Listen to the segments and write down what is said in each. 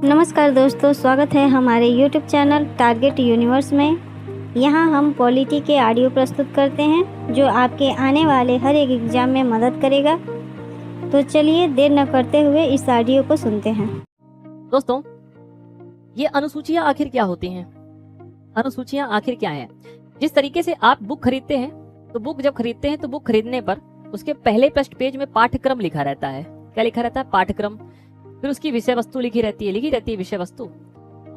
नमस्कार दोस्तों, स्वागत है हमारे YouTube चैनल टारगेट यूनिवर्स में। यहाँ हम पॉलिटी के ऑडियो प्रस्तुत करते हैं जो आपके आने वाले हर एक एग्ज़ाम में मदद करेगा। तो चलिए देर न करते हुए इस ऑडियो को सुनते हैं। दोस्तों, ये अनुसूचियां आखिर क्या होती हैं? अनुसूचियां आखिर क्या हैं? जिस तरीके से आप बुक खरीदते हैं, तो बुक जब खरीदते हैं तो बुक खरीदने पर उसके पहले पृष्ठ पेज में पाठ्यक्रम लिखा रहता है। क्या लिखा रहता है? पाठ्यक्रम। फिर उसकी विषय वस्तु लिखी रहती है विषय वस्तु,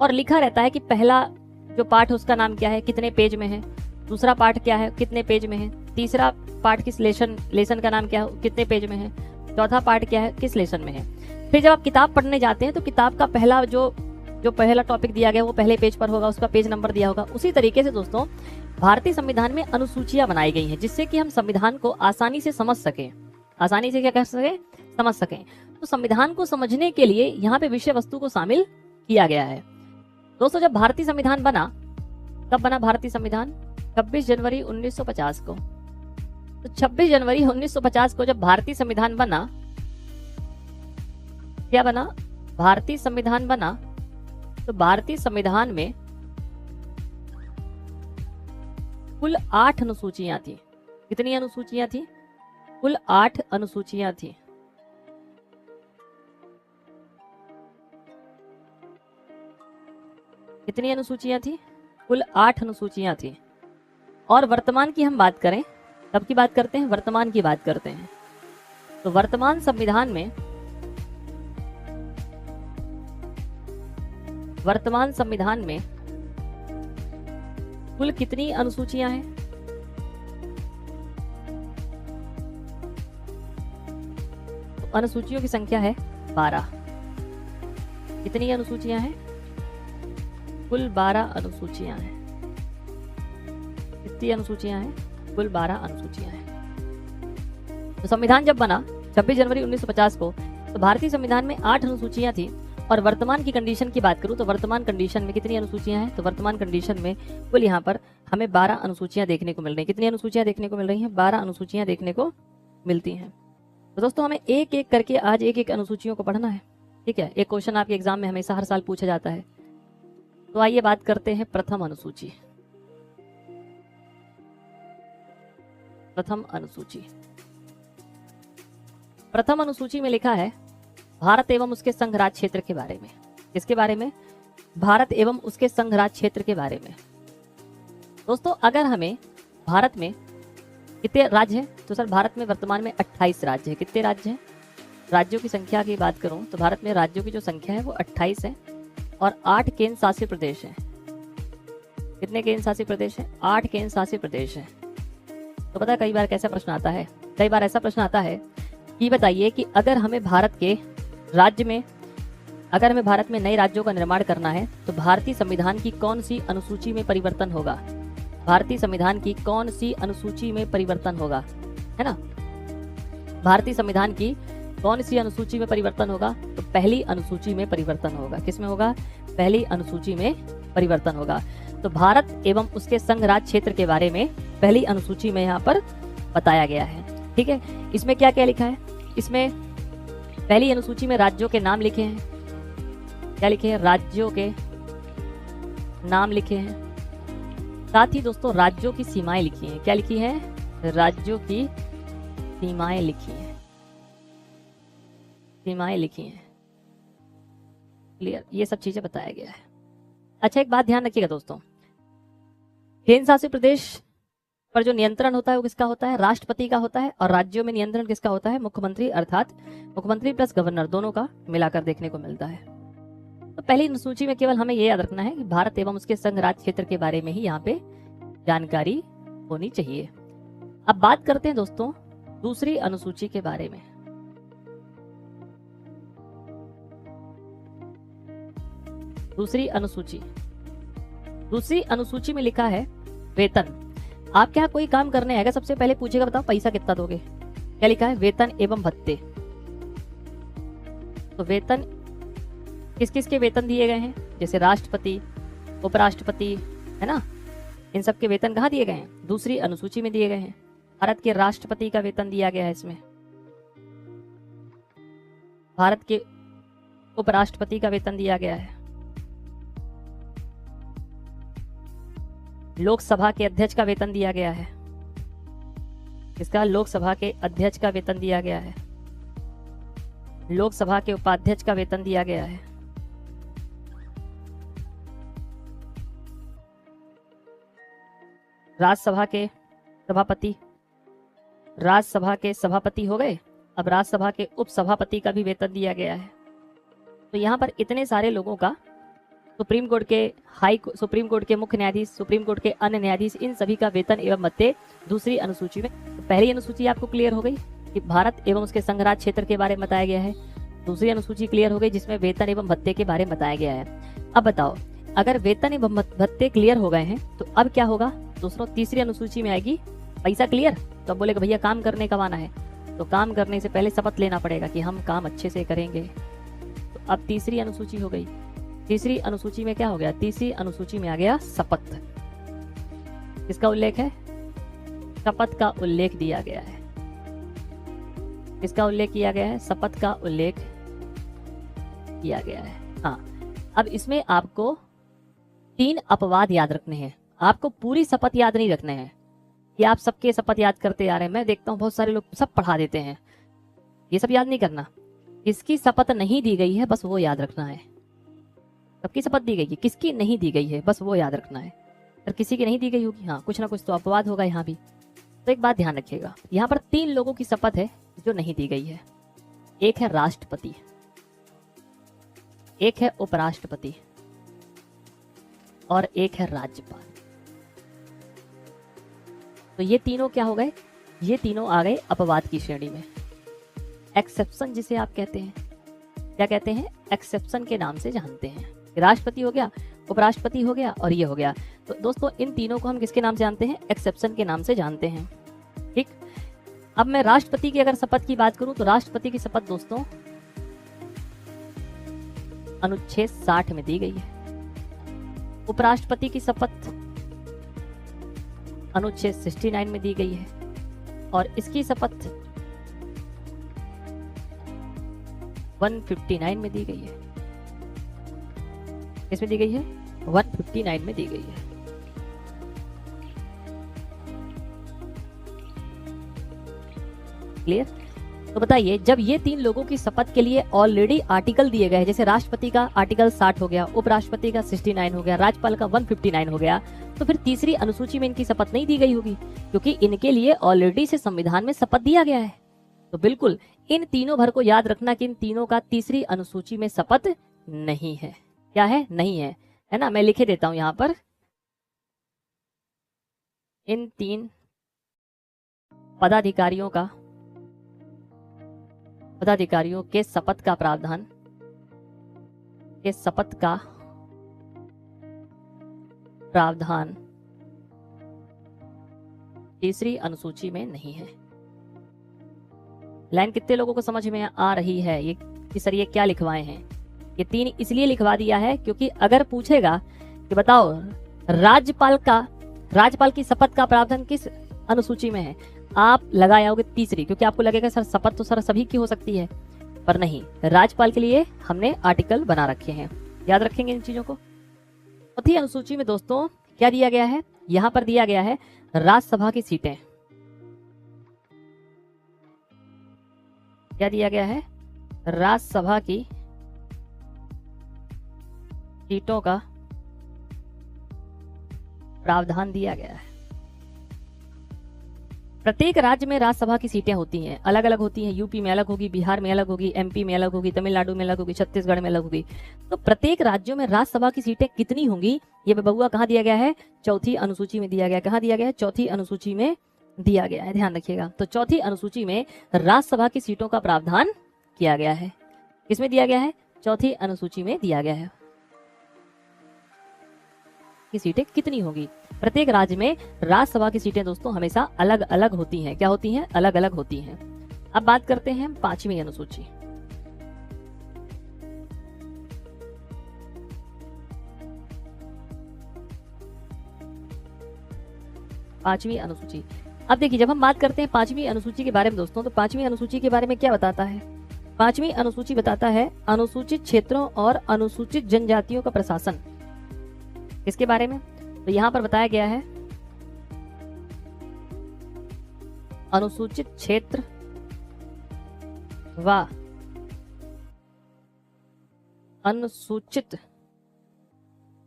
और लिखा रहता है कि पहला जो पाठ है उसका नाम क्या है, कितने पेज में है, दूसरा पाठ क्या है, कितने पेज में है, तीसरा पाठ किस लेसन का नाम क्या है, कितने पेज में है, चौथा पाठ क्या है, किस लेसन में है। फिर जब आप किताब पढ़ने जाते हैं तो किताब का पहला जो पहला टॉपिक दिया गया वो पहले पेज पर होगा, उसका पेज नंबर दिया होगा। उसी तरीके से दोस्तों, भारतीय संविधान में अनुसूचियां बनाई गई हैं जिससे कि हम संविधान को आसानी से समझ सकें। आसानी से क्या कर सकें? समझ सकें। तो संविधान को समझने के लिए यहाँ पे विषय वस्तु को शामिल किया गया है। दोस्तों, जब भारतीय संविधान बना, कब बना भारतीय संविधान? 26 जनवरी 1950 को। तो 26 जनवरी 1950 को जब भारतीय संविधान बना, क्या बना? भारतीय संविधान बना। तो भारतीय संविधान में कुल 8 अनुसूचियां थी। कितनी अनुसूचियां थी? कुल 8 अनुसूचियां थी। कितनी अनुसूचियां थी? कुल 8 अनुसूचियां थी। और वर्तमान की हम बात करें, कब की बात करते हैं? वर्तमान की बात करते हैं। तो वर्तमान संविधान में कुल कितनी अनुसूचियां हैं? तो अनुसूचियों की संख्या है 12। कितनी अनुसूचियां हैं? कुल 12 अनुसूचियां हैं। कितनी अनुसूचियां हैं? कुल 12 अनुसूचियां हैं। तो संविधान जब बना 26 जनवरी 1950 को, तो भारतीय संविधान में 8 अनुसूचियां थी। और वर्तमान की कंडीशन की बात करूं तो वर्तमान कंडीशन में कितनी अनुसूचियां हैं? तो वर्तमान कंडीशन में कुल यहाँ पर हमें 12 अनुसूचियां देखने को मिल रही हैं। कितनी अनुसूचियां देखने को मिल रही हैं? 12 अनुसूचियां देखने को मिलती हैं। तो दोस्तों, हमें एक एक करके आज एक एक अनुसूचियों को पढ़ना है। ठीक है, एक क्वेश्चन आपके एग्जाम में हमेशा हर साल पूछा जाता है। तो आइए बात करते हैं प्रथम अनुसूची। प्रथम अनुसूची प्रथम अनुसूची में लिखा है भारत एवं उसके संघ राज्य क्षेत्र के बारे में। किसके बारे में? भारत एवं उसके संघ राज्य क्षेत्र के बारे में। दोस्तों, अगर हमें भारत में कितने राज्य हैं? तो सर भारत में वर्तमान में 28 राज्य हैं। कितने राज्य हैं? राज्यों की संख्या की बात करूं तो भारत में राज्यों की जो संख्या है वो 28 है और 8 केंद्र शासित प्रदेश हैं। कितने केंद्र शासित प्रदेश हैं? 8 केंद्र शासित प्रदेश हैं। तो पता है कई बार कैसा प्रश्न आता है? कई बार ऐसा प्रश्न आता है कि बताइए कि अगर हमें भारत में नए राज्यों का निर्माण करना है तो भारतीय संविधान की कौन सी अनुसूची में परिवर्तन होगा? भारतीय संविधान की कौन सी अनुसूची में परिवर्तन होगा? है ना? भारतीय संविधान की कौन सी अनुसूची में परिवर्तन होगा? तो पहली अनुसूची में परिवर्तन होगा। किसमें होगा? पहली अनुसूची में परिवर्तन होगा। तो भारत एवं उसके संघ राज्य क्षेत्र के बारे में पहली अनुसूची में यहाँ पर बताया गया है। ठीक है, इसमें क्या क्या लिखा है? इसमें पहली अनुसूची में राज्यों के नाम लिखे हैं। क्या लिखे हैं? राज्यों के नाम लिखे हैं। साथ ही दोस्तों राज्यों की सीमाएं लिखी हैं। क्या लिखी है? राज्यों की सीमाएं लिखी हैं। सीमाएं लिखी हैं। क्लियर? ये सब चीजें बताया गया है। अच्छा, एक बात ध्यान रखिएगा दोस्तों, केंद्र शासित प्रदेश पर जो नियंत्रण होता है वो किसका होता है? राष्ट्रपति का होता है। और राज्यों में नियंत्रण किसका होता है? मुख्यमंत्री, अर्थात मुख्यमंत्री प्लस गवर्नर दोनों का मिलाकर देखने को मिलता है। तो पहली अनुसूची में केवल हमें ये याद रखना है कि भारत एवं उसके संघ राज्य क्षेत्र के बारे में ही यहाँ पे जानकारी होनी चाहिए। अब बात करते हैं दोस्तों दूसरी अनुसूची के बारे में। दूसरी अनुसूची में लिखा है वेतन। आपके यहाँ कोई काम करने आएगा, सबसे पहले पूछेगा बताओ पैसा कितना दोगे? क्या लिखा है? वेतन एवं भत्ते। तो वेतन किस किस के वेतन दिए गए हैं? जैसे राष्ट्रपति, उपराष्ट्रपति, है ना, इन सब के वेतन कहाँ दिए गए हैं? दूसरी अनुसूची में दिए गए हैं। भारत के राष्ट्रपति का वेतन दिया गया है इसमें। भारत के उपराष्ट्रपति का वेतन दिया गया है। लोकसभा के अध्यक्ष का वेतन दिया गया है। इसका लोकसभा के अध्यक्ष का वेतन दिया गया है। लोकसभा के उपाध्यक्ष का वेतन दिया गया है। राज्यसभा के सभापति, राज्यसभा के सभापति हो गए। अब राज्यसभा के उपसभापति का भी वेतन दिया गया है। तो यहाँ पर इतने सारे लोगों का सुप्रीम कोर्ट के मुख्य न्यायाधीश, सुप्रीम कोर्ट के अन्य न्यायाधीश, इन सभी का वेतन एवं भत्ते दूसरी अनुसूची में। तो पहली अनुसूची आपको क्लियर हो गई कि भारत एवं उसके संघ राज्य क्षेत्र के बारे में बताया गया है। दूसरी अनुसूची क्लियर हो गई जिसमें वेतन एवं भत्ते के बारे में बताया गया है। अब बताओ, अगर वेतन एवं भत्ते क्लियर हो गए हैं तो अब क्या होगा दोस्तों? तीसरी अनुसूची में आएगी पैसा क्लियर। तो अब बोलेगा भैया काम करने कब आना है? तो काम करने से पहले शपथ लेना पड़ेगा कि हम काम अच्छे से करेंगे। तो अब तीसरी अनुसूची हो गई। तीसरी अनुसूची में क्या हो गया? तीसरी अनुसूची में आ गया शपथ। किसका उल्लेख है? शपथ का उल्लेख दिया गया है। किसका उल्लेख किया गया है? शपथ का उल्लेख किया गया है। हाँ, अब इसमें आपको 3 अपवाद याद रखने हैं। आपको पूरी शपथ याद नहीं रखने हैं कि आप सबके शपथ याद करते आ रहे हैं। मैं देखता हूं बहुत सारे लोग सब पढ़ा देते हैं, ये सब याद नहीं करना। किसकी शपथ नहीं दी गई है बस वो याद रखना है। सबकी शपथ दी गई है, किसकी नहीं दी गई है बस वो याद रखना है। अगर किसी की नहीं दी गई होगी, हाँ, कुछ ना कुछ तो अपवाद होगा यहाँ भी। तो एक बात ध्यान रखिएगा, यहाँ पर 3 लोगों की शपथ है जो नहीं दी गई है। एक है राष्ट्रपति, एक है उपराष्ट्रपति और एक है राज्यपाल। तो ये तीनों क्या हो गए? ये तीनों आ गए अपवाद की श्रेणी में। एक्सेप्शन जिसे आप कहते हैं, क्या कहते हैं? एक्सेप्शन के नाम से जानते हैं। राष्ट्रपति हो गया, उपराष्ट्रपति हो गया और ये हो गया। तो दोस्तों इन तीनों को हम किसके नाम से जानते हैं? एक्सेप्शन के नाम से जानते हैं। ठीक, अब मैं राष्ट्रपति की अगर शपथ की बात करूं तो राष्ट्रपति की शपथ दोस्तों अनुच्छेद 60 में दी गई है। उपराष्ट्रपति की शपथ अनुच्छेद 69 में दी गई है और इसकी शपथ 159 में दी गई है। इसमें दी गई है 159 में दी गई है। क्लियर? तो बताइए, जब ये 3 लोगों की शपथ के लिए ऑलरेडी आर्टिकल दिए गए हैं, जैसे राष्ट्रपति का आर्टिकल 60 हो गया, उपराष्ट्रपति का 69 हो गया, राज्यपाल का 159 हो गया, तो फिर तीसरी अनुसूची में इनकी शपथ नहीं दी गई होगी क्योंकि इनके लिए ऑलरेडी से संविधान में शपथ दिया गया है। तो बिल्कुल इन तीनों भर को याद रखना कि इन तीनों का तीसरी अनुसूची में शपथ नहीं है। क्या है? नहीं है, है ना? मैं लिखे देता हूं यहां पर, इन 3 पदाधिकारियों के शपथ का प्रावधान, के शपथ का प्रावधान तीसरी अनुसूची में नहीं है। लाइन कितने लोगों को समझ में आ रही है? ये सर ये क्या लिखवाए हैं? ये 3 इसलिए लिखवा दिया है क्योंकि अगर पूछेगा कि बताओ राज्यपाल की शपथ का प्रावधान किस अनुसूची में है, आप लगाए आओगे तीसरी, क्योंकि आपको लगेगा सर शपथ तो सर सभी की हो सकती है, पर नहीं, राज्यपाल के लिए हमने आर्टिकल बना रखे हैं। याद रखेंगे इन चीजों को। चौथी अनुसूची में दोस्तों क्या दिया गया है? यहां पर दिया गया है राज्यसभा की सीटें। क्या दिया गया है? राज्यसभा की सीटों का प्रावधान दिया गया है। प्रत्येक राज्य में राज्यसभा की सीटें होती हैं, अलग अलग होती हैं। यूपी में अलग होगी, बिहार में अलग होगी, एमपी में अलग होगी, तमिलनाडु में अलग होगी, छत्तीसगढ़ में अलग होगी। तो प्रत्येक राज्यों में राज्यसभा की सीटें कितनी होंगी, ये बबुआ कहाँ दिया गया है? चौथी अनुसूची में दिया गया। कहाँ दिया गया है? चौथी अनुसूची में दिया गया है। ध्यान रखिएगा। तो चौथी अनुसूची में राज्यसभा की सीटों का प्रावधान किया गया है। किसमें दिया गया है? चौथी अनुसूची में दिया गया है कि सीटें कितनी होंगी। प्रत्येक राज्य में राज्यसभा की सीटें दोस्तों हमेशा अलग अलग होती हैं। क्या होती हैं? अलग अलग होती हैं। अब बात करते हैं 5वीं अनुसूची। पांचवी अनुसूची। अब देखिए, जब हम बात करते हैं 5वीं अनुसूची के बारे में दोस्तों, तो 5वीं अनुसूची के बारे में क्या बताता है? 5वीं अनुसूची बताता है अनुसूचित क्षेत्रों और अनुसूचित जनजातियों का प्रशासन। किसके बारे में? तो यहां पर बताया गया है अनुसूचित क्षेत्र व अनुसूचित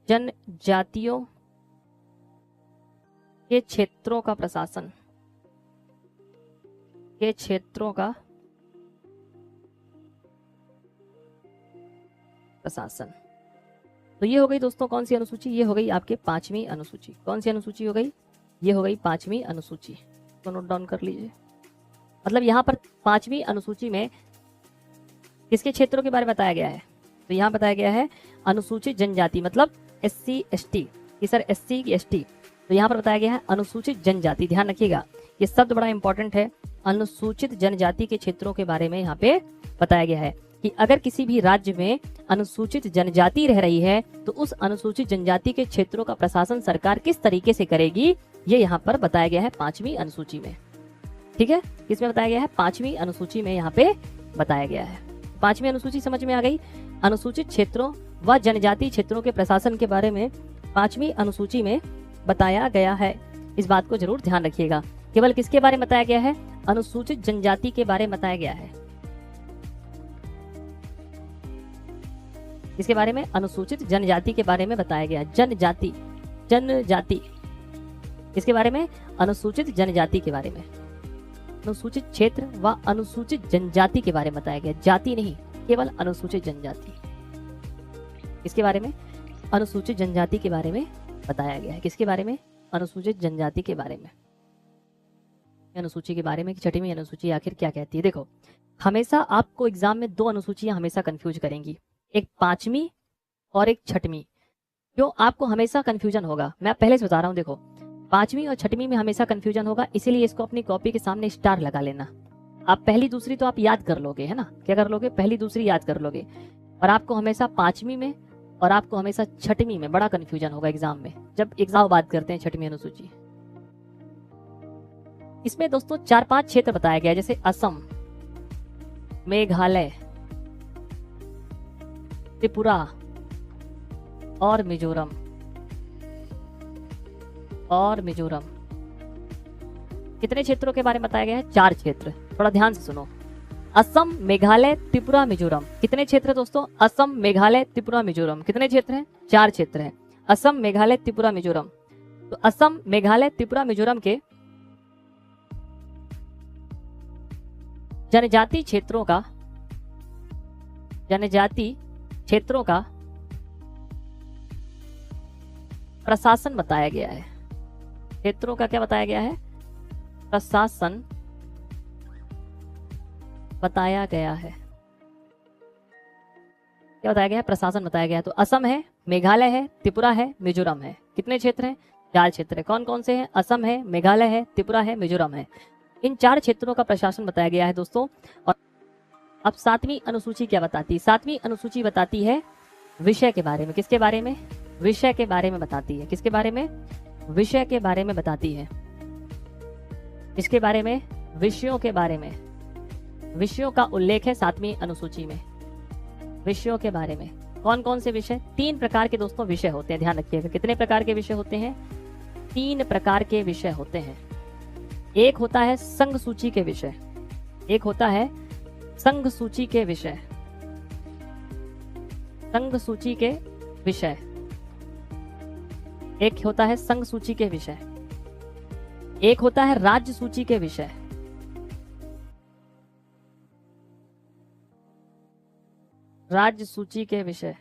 जनजातियों के क्षेत्रों का प्रशासन, के क्षेत्रों का प्रशासन। तो ये हो गई दोस्तों कौन सी अनुसूची? ये हो गई आपके 5वीं अनुसूची। कौन सी अनुसूची हो गई? ये हो गई 5वीं अनुसूची। तो नोट डाउन कर लीजिए। मतलब यहाँ पर 5वीं अनुसूची में किसके क्षेत्रों के बारे में बताया गया है? तो यहाँ बताया गया है अनुसूचित जनजाति, मतलब SC ST कि सर SC की ST। तो यहाँ पर बताया गया है अनुसूचित जनजाति। ध्यान रखिएगा ये शब्द बड़ा इंपॉर्टेंट है। अनुसूचित जनजाति के क्षेत्रों के बारे में यहाँ पे बताया गया है कि अगर किसी भी राज्य में अनुसूचित जनजाति रह रही है तो उस अनुसूचित जनजाति के क्षेत्रों का प्रशासन सरकार किस तरीके से करेगी, ये यहाँ पर बताया गया है 5वीं अनुसूची में। ठीक है, किसमें बताया गया है? 5वीं अनुसूची में यहाँ पे बताया गया है। 5वीं अनुसूची समझ में आ गई। अनुसूचित क्षेत्रों व जनजाति क्षेत्रों के प्रशासन के बारे में 5वीं अनुसूची में बताया गया है। इस बात को जरूर ध्यान रखिएगा। केवल किसके बारे में बताया गया है? अनुसूचित जनजाति के बारे में बताया गया है। इसके बारे में अनुसूचित जनजाति के बारे में बताया गया। जनजाति, जनजाति, इसके बारे में अनुसूचित जनजाति के बारे में, अनुसूचित क्षेत्र व अनुसूचित जनजाति के बारे में बताया गया। जाति नहीं, केवल अनुसूचित जनजाति। इसके बारे में अनुसूचित जनजाति के बारे में बताया गया है। किसके बारे में? अनुसूचित जनजाति के बारे में। अनुसूची के बारे में कि 6वीं अनुसूची आखिर क्या कहती है। देखो, हमेशा आपको एग्जाम में 2 अनुसूचियां हमेशा कंफ्यूज करेंगी, एक 5वीं और एक 6वीं। क्यों आपको हमेशा कंफ्यूजन होगा? मैं पहले से बता रहा हूं। देखो, 5वीं और 6वीं में हमेशा कंफ्यूजन होगा, इसीलिए इसको अपनी कॉपी के सामने स्टार लगा लेना। आप पहली दूसरी तो आप याद कर लोगे, है ना? क्या कर लोगे? पहली दूसरी याद कर लोगे। और आपको हमेशा 5वीं में और आपको हमेशा 6वीं में बड़ा कंफ्यूजन होगा एग्जाम में, जब एग्जाम बात करते हैं 6वीं अनुसूची। इसमें दोस्तों 4-5 क्षेत्र बताया गया है, जैसे असम, मेघालय, त्रिपुरा और मिजोरम, कितने क्षेत्रों के बारे में बताया गया है? 4 क्षेत्र। थोड़ा ध्यान से सुनो। असम, मेघालय, त्रिपुरा, मिजोरम। कितने क्षेत्र है दोस्तों? असम, मेघालय, त्रिपुरा, मिजोरम। कितने क्षेत्र हैं? 4 क्षेत्र हैं। असम, मेघालय, त्रिपुरा, मिजोरम। तो असम, मेघालय, त्रिपुरा, मिजोरम के जनजाति क्षेत्रों का प्रशासन बताया गया है। क्षेत्रों का क्या बताया गया है? प्रशासन बताया गया है। क्या बताया गया है? प्रशासन बताया गया है। तो असम है, मेघालय है, त्रिपुरा है, मिजोरम है। कितने क्षेत्र हैं? 4 क्षेत्र है। कौन कौन से हैं? असम है, मेघालय है, त्रिपुरा है, मिजोरम है। इन 4 क्षेत्रों का प्रशासन बताया गया है दोस्तों। और अब 7वीं अनुसूची क्या बताती है? 7वीं अनुसूची बताती है विषय के बारे में। किसके बारे में? विषय के बारे में बताती है। किसके बारे में? विषय के बारे में बताती है। इसके बारे में, विषयों के बारे में, विषयों का उल्लेख है 7वीं अनुसूची में। विषयों के बारे में कौन कौन से विषय? 3 प्रकार के दोस्तों विषय होते हैं। ध्यान रखिएगा। कितने प्रकार के विषय होते हैं? 3 प्रकार के विषय होते हैं। एक होता है संघ सूची के विषय, एक होता है संघ सूची के विषय, संघ सूची के विषय, एक होता है संघ सूची के विषय, एक होता है राज्य सूची के विषय, राज्य सूची के विषय,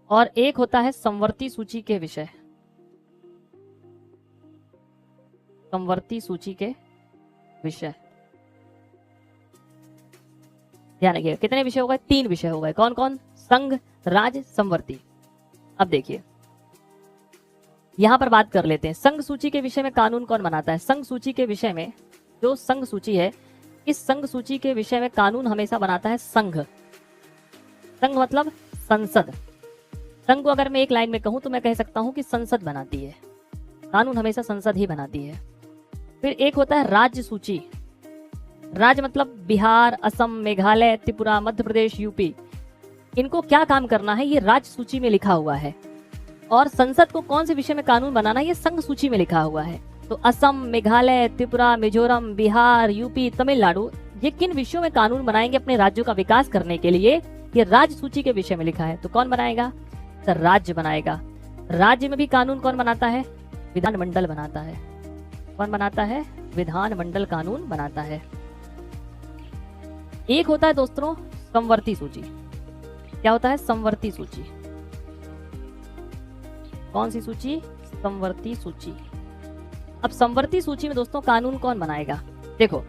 और एक होता है संवर्ती सूची के विषय, संवर्ती सूची के विषय। ध्यान रखिएगा। कितने विषय हो गए? 3 विषय हो गए। कौन कौन? संघ, राज्य, संवर्ती। अब देखिए यहां पर बात कर लेते हैं संघ सूची के विषय में कानून कौन बनाता है। संघ सूची के विषय में, जो संघ सूची है, इस संघ सूची के विषय में कानून हमेशा बनाता है संघ। संघ मतलब संसद। संघ को अगर मैं एक लाइन में कहूं तो मैं कह सकता हूं कि संसद बनाती है। कानून हमेशा संसद ही बनाती है। फिर एक होता है राज्य सूची। राज्य मतलब बिहार, असम, मेघालय, त्रिपुरा, मध्य प्रदेश, यूपी, इनको क्या काम करना है ये राज्य सूची में लिखा हुआ है। और संसद को कौन से विषय में कानून बनाना है ये संघ सूची में लिखा हुआ है। तो असम, मेघालय, त्रिपुरा, मिजोरम, बिहार, यूपी, तमिलनाडु, ये किन विषयों में कानून बनाएंगे अपने राज्यों का विकास करने के लिए, ये राज्य सूची के विषय में लिखा है। तो कौन बनाएगा? सर राज्य बनाएगा। राज्य में भी कानून कौन बनाता है? विधानमंडल बनाता है। कौन बनाता है? विधानमंडल कानून बनाता है। एक होता है दोस्तों समवर्ती सूची। क्या होता है? समवर्ती सूची। कौन सी सूची? समवर्ती सूची। अब समवर्ती सूची में दोस्तों कानून कौन बनाएगा? देखो,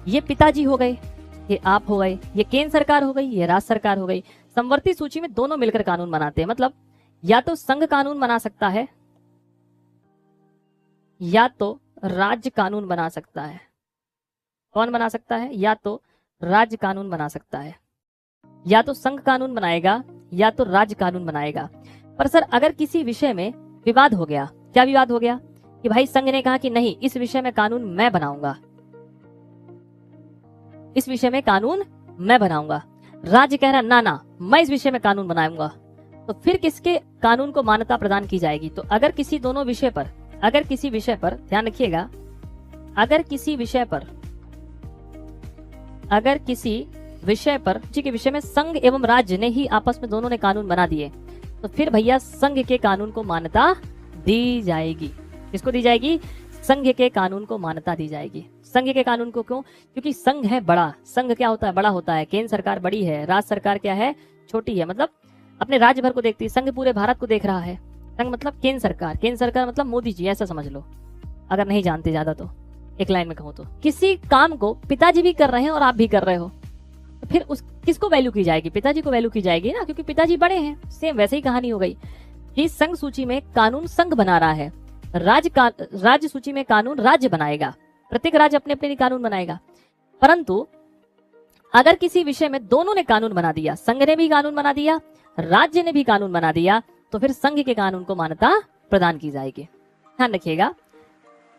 ये पिताजी हो गए, ये आप हो गए, ये केंद्र सरकार हो गई, ये राज्य सरकार हो गई। समवर्ती सूची में दोनों मिलकर कानून बनाते हैं। मतलब या तो संघ कानून बना सकता है या तो राज्य कानून बना सकता है। कौन बना सकता है? या तो राज्य कानून बना सकता है, या तो संघ कानून बनाएगा या तो राज्य कानून बनाएगा। पर सर अगर किसी विषय में विवाद हो गया, क्या विवाद हो गया कि भाई संघ ने कहा कि नहीं इस विषय में कानून मैं बनाऊंगा, इस विषय में कानून मैं बनाऊंगा, राज्य कह रहा ना ना मैं इस विषय में कानून बनाऊंगा, तो फिर किसके कानून को मान्यता प्रदान की जाएगी? तो अगर किसी दोनों विषय पर, अगर किसी विषय पर, ध्यान रखिएगा, अगर किसी विषय पर जी के विषय में संघ एवं राज्य ने ही आपस में दोनों ने कानून बना दिए, तो फिर भैया संघ के कानून को मान्यता दी जाएगी। किसको दी जाएगी? संघ के कानून को मान्यता दी जाएगी। संघ के कानून को क्यों? क्योंकि संघ है बड़ा। संघ क्या होता है? बड़ा होता है। केंद्र सरकार बड़ी है, राज्य सरकार क्या है? छोटी है। मतलब अपने राज्य भर को देखती है, संघ पूरे भारत को देख रहा है। संघ मतलब केंद्र सरकार, केंद्र सरकार मतलब मोदी जी, ऐसा समझ लो अगर नहीं जानते ज्यादा तो, एक लाइन में कहूँ तो। किसी काम को पिताजी भी कर रहे हैं और आप भी कर रहे हो, तो फिर उस किसको वैल्यू की जाएगी? पिताजी को वैल्यू की जाएगी ना, क्योंकि पिताजी बड़े हैं। सेम वैसे ही कहानी हो गई कि संघ सूची में कानून संघ बना रहा है, राज्य सूची में कानून राज्य बनाएगा। प्रत्येक राज्य अपने अपने कानून बनाएगा। परंतु अगर किसी विषय में दोनों ने कानून बना दिया, संघ ने भी कानून बना दिया, राज्य ने भी कानून बना दिया, तो फिर संघ के कानून को मान्यता प्रदान की जाएगी। ध्यान रखिएगा,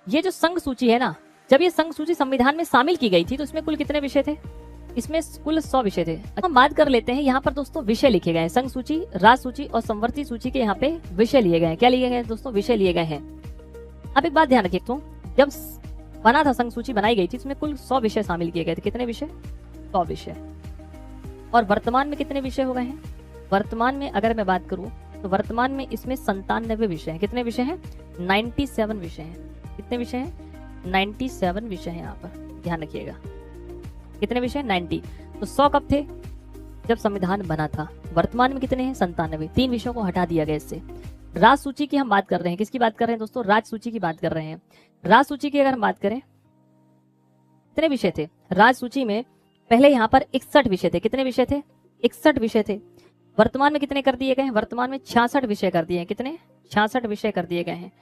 ये जो संघ सूची है ना, जब ये संघ सूची संविधान में शामिल की गई थी तो इसमें कुल कितने विषय थे? इसमें कुल 100 विषय थे। हम बात कर लेते हैं, यहाँ पर दोस्तों विषय लिखे गए हैं। संघ सूची, राज्य सूची और समवर्ती सूची के यहाँ पे विषय लिए गए हैं। क्या लिए गए हैं दोस्तों? विषय लिए गए हैं। अब एक बात ध्यान रखिए, तो जब बना था संघ सूची बनाई गई थी, इसमें कुल 100 विषय शामिल किए गए थे। कितने विषय? 100 विषय। और वर्तमान में कितने विषय हो गए हैं? वर्तमान में अगर मैं बात करूं तो वर्तमान में इसमें 97 विषय हैं। कितने विषय हैं? 97 विषय हैं। कितने विषय हैं? 97 विषय हैं। यहाँ पर ध्यान रखिएगा, कितने विषय? 90। तो 100 कब थे? जब संविधान बना था। वर्तमान में कितने हैं? 97। 3 विषयों को हटा दिया गया इससे। राज्य सूची की हम बात कर रहे हैं। किसकी बात कर रहे हैं दोस्तों? राज्य सूची की बात कर रहे हैं। राज्य सूची की अगर हम बात करें, कितने विषय थे राज्य सूची में? पहले यहाँ पर 61 विषय थे। कितने विषय थे? 61 विषय थे। वर्तमान में कितने कर दिए गए हैं? वर्तमान में 66 विषय कर दिए हैं। कितने? 66 विषय कर दिए गए हैं।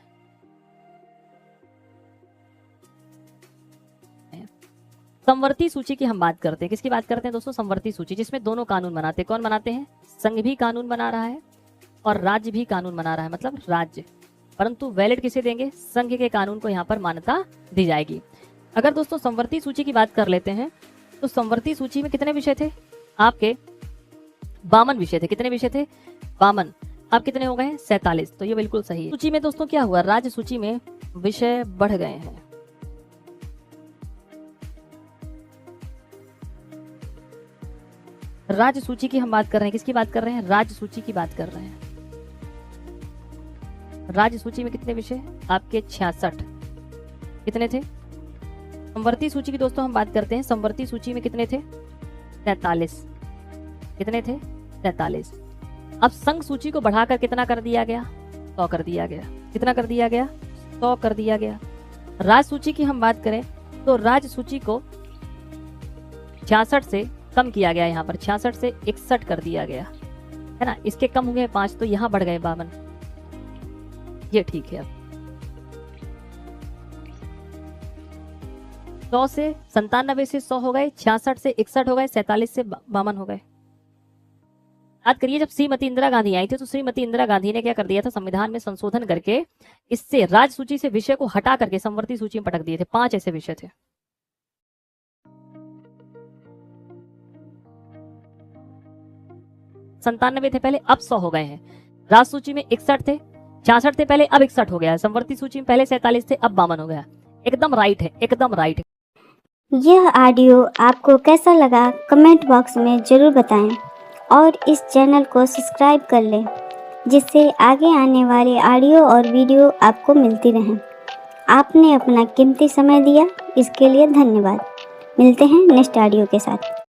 समवर्ती सूची की हम बात करते हैं। किसकी बात करते हैं दोस्तों? समवर्ती सूची, जिसमें दोनों कानून बनाते हैं। कौन बनाते हैं? संघ भी कानून बना रहा है और राज्य भी कानून बना रहा है, मतलब राज्य। परंतु वैलिड किसे देंगे? संघ के कानून को यहाँ पर मान्यता दी जाएगी। अगर दोस्तों समवर्ती सूची की बात कर लेते हैं तो समवर्ती सूची में कितने विषय थे? आपके 52 विषय थे। कितने विषय थे? 52। अब कितने हो गए? 47। तो ये बिल्कुल सही है। सूची में दोस्तों क्या हुआ? राज्य सूची में विषय बढ़ गए हैं। राज्य सूची की हम बात कर रहे हैं। किसकी बात कर रहे हैं? राज्य सूची की बात कर रहे हैं। राज्य सूची में कितने विषय? आपके 66। कितने थे? समवर्ती सूची की दोस्तों हम बात करते हैं। समवर्ती सूची में कितने थे? 43। कितने थे? 43। अब संघ सूची को बढ़ाकर कितना कर दिया गया? 100 कर दिया गया। कितना कर दिया गया? 100 कर दिया गया। राज्य सूची की हम बात करें तो राज्य सूची को 66 से कम किया गया। यहाँ पर 66 से 61 कर दिया गया है ना। इसके कम हुए 5, तो यहाँ बढ़ गए 52। ये ठीक है। अब 100 से 97 से 100 हो गए, 66 से 61 हो गए, 47 से 52 हो गए। याद करिए, जब श्रीमती इंदिरा गांधी आई थी तो श्रीमती इंदिरा गांधी ने क्या कर दिया था? संविधान में संशोधन करके इससे राज्य सूची से विषय को हटा करके समवर्ती सूची में पटक दिए थे। 5 ऐसे विषय थे। 97 थे पहले, अब 100 हो गए हैं। राज सूची में 61 थे, 66 थे पहले, अब 61 हो गया है। समवर्ती सूची में पहले 47 थे, अब 52 हो गया। एकदम राइट है, एकदम राइट है। यह ऑडियो आपको कैसा लगा कमेंट बॉक्स में ज़रूर बताएं और इस चैनल को सब्सक्राइब कर लें, जिससे आगे आने वाले ऑडियो और वीडियो आपको मिलती रहें। आपने अपना कीमती समय दिया, इसके लिए धन्यवाद। मिलते हैं नेक्स्ट ऑडियो के साथ।